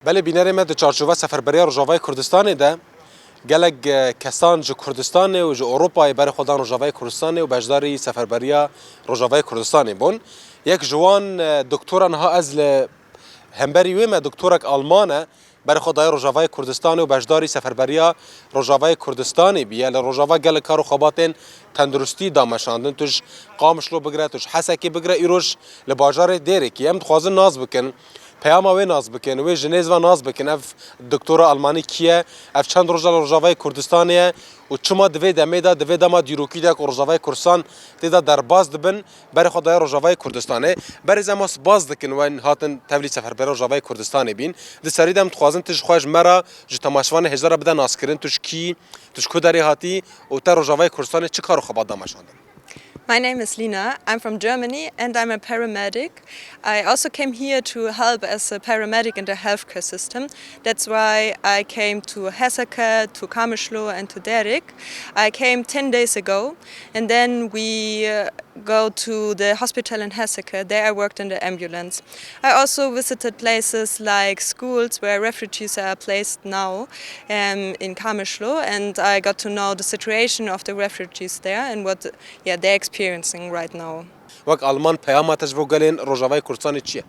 بله بینر ما در چارچوبه سفربری روجاوای کردستان ده گلگ کسان جو کردستان و جو اروپای برای خودان روجاوای کردستان و بجداری سفربری روجاوای کردستان بون یک جوان دکتر آنها از همبری وی ما دکترک آلمانه برای خدای روجاوای کردستان و بجداری سفربری روجاوای کردستانی بیه روجاوا گل کارو خواباتن تندرستی دامشاندن توش قامشلو بگره توش حسکی بگره ایروش لباجار دیره که هم خوازن ناز بکن پیام وی ناز بکن وی جنیز و ناز بکن اف دکتر آلمانی کیه اف چند روجاوای کردستانیه و چما دوی دمیدا دوی دما دیروکی ده روجاوای کردستان تیدا در باز دبن برای خدای روجاوای کردستانه برای زماس باز دکن و هاتن تبلیغ سفربری روجاوای کردستانی بین دسری دم خوازن تش خوش مرا جو تماشوان هزار بدن ناز کردن توش کی توش کداری هاتی و تا روجاوای کردستان چه کارو خواب دامشاندن. My name is Lina. I'm from Germany and I'm a paramedic. I also came here to help as a paramedic in the healthcare system. That's why I came to Heseke, to Kameschlo and to Derik. I came 10 days ago and then we go to the hospital in Heseke. There I worked in the ambulance. I also visited places like schools where refugees are placed now in Kameschlo, and I got to know the situation of the refugees there and what they're experiencing right now. وقت آلمان پیام تجربه گلین روجاوای کردستان چیه؟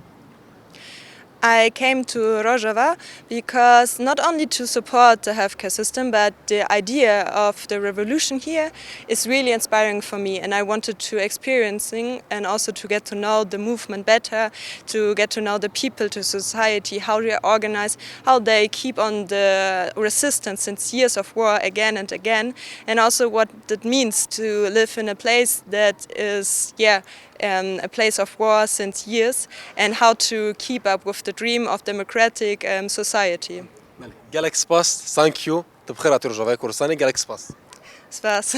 I came to Rojava because not only to support the healthcare system, but the idea of the revolution here is really inspiring for me, and I wanted to experiencing and also to get to know the movement better, to get to know the people, the society, how they organize, how they keep on the resistance since years of war again and again, and also what it means to live in a place that is a place of war since years, and how to keep up with the dream of democratic society. گلک سپاس. Thank you. تبخيرات روجاوای کردستانی گلک سپاس. Spaß.